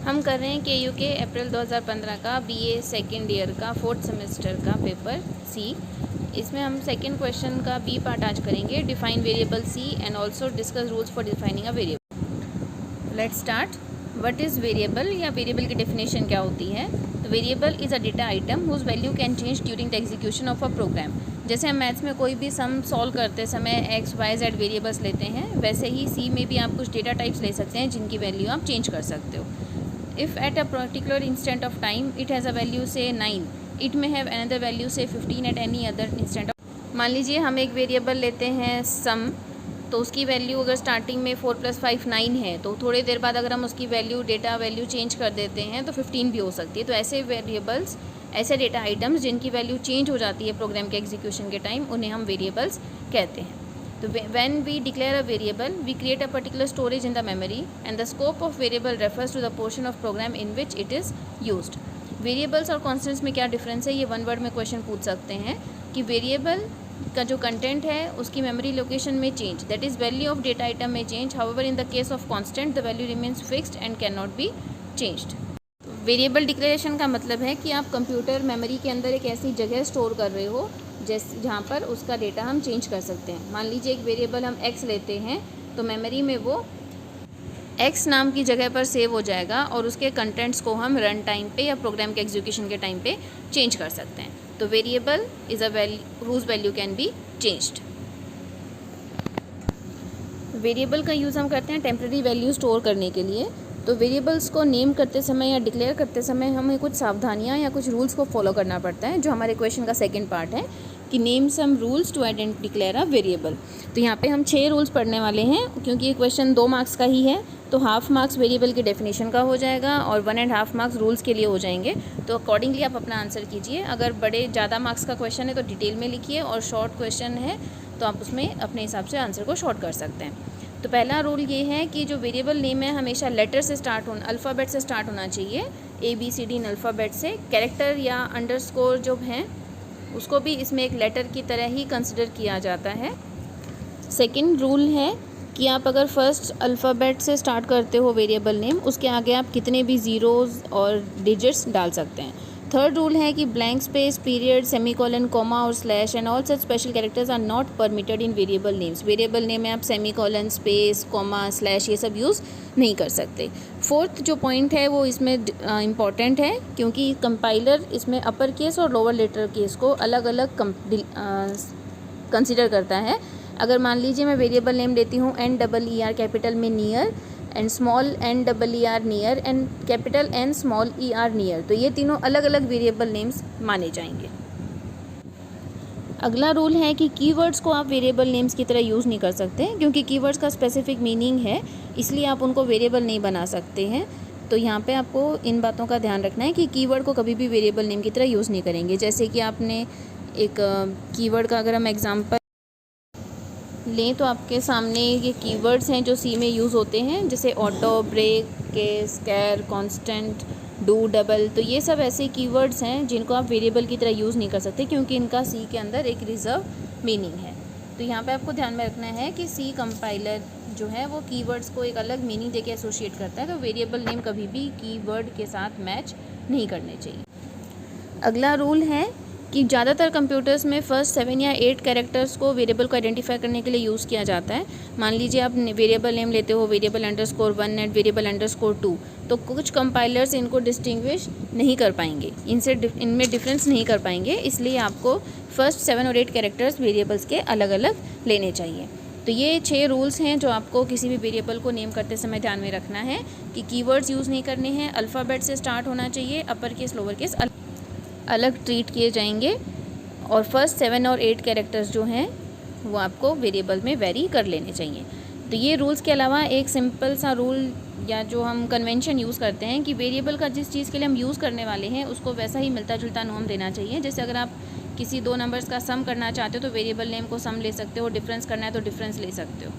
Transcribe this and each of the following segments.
हम कर रहे हैं KU के अप्रैल 2015 का BA सेकेंड ईयर का 4th सेमेस्टर का पेपर C। इसमें हम सेकेंड क्वेश्चन का B पार्ट आज करेंगे, define variable C and also discuss rules for defining a variable. Let's start. What is variable या वेरिएबल की डेफिनेशन क्या होती है? तो variable is a data item whose value can change during the execution of a program. जैसे हम maths में कोई भी सम सॉल्व करते समय x, y, z वेरिएबल्स लेते हैं, वैसे ही C में भी आप कुछ डेटा टाइप्स ले सकते हैं जिनकी वैल्यू आप चेंज कर सकते हो। If at a particular instant of time it has a value say 9, it may have another value say 15 at any other instant of। मान लीजिए हम एक वेरिएबल लेते हैं सम, तो उसकी वैल्यू अगर स्टार्टिंग में 4 + 5 9 है, तो थोड़ी देर बाद अगर हम उसकी वैल्यू डेटा वैल्यू चेंज कर देते हैं तो 15 भी हो सकती है। तो ऐसे वेरिएबल्स, ऐसे डेटा आइटम्स जिनकी वैल्यू चेंज हो जाती है प्रोग्राम के एग्जीक्यूशन के टाइम, उन्हें हम वेरिएबल्स कहते हैं। तो when we declare a variable, we create a particular storage in the memory and the scope of variable refers to the portion of program in which it is used। Variables और constants में क्या difference है, ये one word में question पूछ सकते हैं कि वेरिएबल का जो कंटेंट है उसकी मेमोरी लोकेशन में change, that is value of data item में change, however in the case of constant the value remains fixed and can not be changed. Variable declaration का मतलब है कि आप कंप्यूटर मेमोरी के अंदर एक ऐसी जगह स्टोर कर रहे हो जहाँ पर उसका डेटा हम चेंज कर सकते हैं। मान लीजिए एक वेरिएबल हम x लेते हैं, तो मेमोरी में वो x नाम की जगह पर सेव हो जाएगा और उसके कंटेंट्स को हम रन टाइम पे या प्रोग्राम के एग्जीक्यूशन के टाइम पे चेंज कर सकते हैं। तो variable is a value whose value can be changed. Variable का यूज़ हम करते हैं टेम्प्रेरी वैल्यू स्टोर करने के लिए। तो वेरिएबल्स को नेम करते समय या डिक्लेयर करते समय हमें कुछ सावधानियां या कुछ रूल्स को फॉलो करना पड़ता है, जो हमारे क्वेश्चन का सेकंड पार्ट है कि name some rules to declare a variable. तो यहाँ पे हम 6 रूल्स पढ़ने वाले हैं, क्योंकि ये क्वेश्चन 2 मार्क्स का ही है, तो हाफ मार्क्स वेरिएबल की डेफिनेशन का हो जाएगा और 1.5 मार्क्स रूल्स के लिए हो जाएंगे। तो अकॉर्डिंगली आप अपना आंसर कीजिए। अगर बड़े ज़्यादा मार्क्स का क्वेश्चन है तो डिटेल में लिखिए, और शॉर्ट क्वेश्चन है तो आप उसमें अपने हिसाब से आंसर को शॉर्ट कर सकते हैं। तो पहला रूल ये है कि जो वेरिएबल नेम है हमेशा लेटर से स्टार्ट होना, अल्फ़ाबेट से स्टार्ट होना चाहिए, ABCD इन अल्फ़ाबेट से। कैरेक्टर या अंडरस्कोर जो हैं उसको भी इसमें एक लेटर की तरह ही कंसिडर किया जाता है। सेकंड रूल है कि आप अगर फर्स्ट अल्फ़ाबेट से स्टार्ट करते हो वेरिएबल नेम, उसके आगे आप कितने भी ज़ीरोज़ और डिजिट्स डाल सकते हैं। थर्ड रूल है कि blank space, period, semicolon, comma और slash and all such special characters are not permitted in variable names. Variable name में आप सेमीकोलन, स्पेस, कॉमा, स्लैश ये सब यूज़ नहीं कर सकते। फोर्थ जो पॉइंट है वो इसमें इम्पॉर्टेंट है, क्योंकि कंपाइलर इसमें अपर केस और लोअर लेटर केस को अलग अलग कंसिडर करता है। अगर मान लीजिए मैं वेरिएबल नेम लेती हूँ NEER कैपिटल में near, and small NEER near, and capital N small ER near, तो ये तीनों अलग अलग वेरिएबल नेम्स माने जाएंगे। अगला रूल है कि कीवर्ड्स को आप वेरिएबल नेम्स की तरह यूज़ नहीं कर सकते, क्योंकि कीवर्ड्स का स्पेसिफिक मीनिंग है, इसलिए आप उनको वेरिएबल नहीं बना सकते हैं। तो यहाँ पे आपको इन बातों का ध्यान रखना है कि कीवर्ड को कभी भी वेरिएबल नेम की तरह यूज़ नहीं करेंगे। जैसे कि आपने एक कीवर्ड का अगर हम एग्जाम्पल लें, तो आपके सामने ये कीवर्ड्स हैं जो C में यूज़ होते हैं, जैसे auto, break, case, char, constant, do, double. तो ये सब ऐसे कीवर्ड्स हैं जिनको आप वेरिएबल की तरह यूज़ नहीं कर सकते, क्योंकि इनका C के अंदर एक रिजर्व मीनिंग है। तो यहाँ पे आपको ध्यान में रखना है कि C कंपाइलर जो है वो कीवर्ड्स को एक अलग मीनिंग देके एसोशिएट करता है, तो वेरिएबल नेम कभी भी कीवर्ड के साथ मैच नहीं करने चाहिए। अगला रूल है कि ज़्यादातर कंप्यूटर्स में फर्स्ट 7 या 8 कैरेक्टर्स को वेरिएबल को आइडेंटिफाई करने के लिए यूज़ किया जाता है। मान लीजिए आप वेरिएबल नेम लेते हो वेरिएबल _1 एंड वेरिएबल _2, तो कुछ कंपाइलर्स इनको डिस्टिंग्विश नहीं कर पाएंगे, इनमें डिफरेंस नहीं कर पाएंगे, इसलिए आपको फर्स्ट 7 और 8 कैरेक्टर्स वेरिएबल्स के अलग अलग लेने चाहिए। तो ये 6 रूल्स हैं जो आपको किसी भी वेरिएबल को नेम करते समय ध्यान में रखना है कि कीवर्ड्स यूज़ नहीं करने हैं, अल्फ़ाबेट से स्टार्ट होना चाहिए, अपर केस लोअर केस अलग ट्रीट किए जाएंगे, और फर्स्ट 7 और 8 कैरेक्टर्स जो हैं वो आपको वेरिएबल में वेरी कर लेने चाहिए। तो ये रूल्स के अलावा एक सिंपल सा रूल या जो हम कन्वेंशन यूज़ करते हैं कि वेरिएबल का जिस चीज़ के लिए हम यूज़ करने वाले हैं उसको वैसा ही मिलता जुलता नाम देना चाहिए। जैसे अगर आप किसी 2 नंबर्स का सम करना चाहते हो तो वेरिएबल नेम को सम ले सकते हो, डिफरेंस करना है तो डिफरेंस ले सकते हो।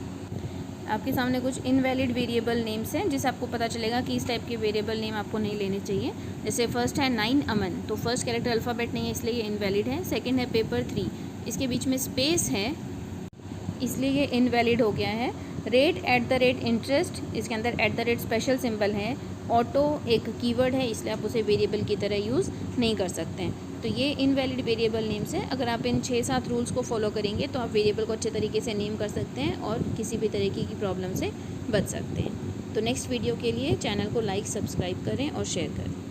आपके सामने कुछ इनवैलिड वेरिएबल नेम्स हैं जिससे आपको पता चलेगा कि इस टाइप के वेरिएबल नेम आपको नहीं लेने चाहिए। जैसे फर्स्ट है 9 अमन, तो फर्स्ट कैरेक्टर अल्फ़ाबेट नहीं है इसलिए ये इनवैलिड है। सेकंड है पेपर 3, इसके बीच में स्पेस है इसलिए ये इनवैलिड हो गया है। रेट @ इंटरेस्ट, इसके अंदर @ स्पेशल सिंबल है ऑटो एक कीवर्ड है, इसलिए आप उसे वेरिएबल की तरह यूज़ नहीं कर सकते हैं। तो ये इनवैलिड वेरिएबल नेम्स है। अगर आप इन 6-7 रूल्स को फॉलो करेंगे तो आप वेरिएबल को अच्छे तरीके से नेम कर सकते हैं और किसी भी तरीके की प्रॉब्लम से बच सकते हैं। तो नेक्स्ट वीडियो के लिए चैनल को लाइक, सब्सक्राइब करें और शेयर करें।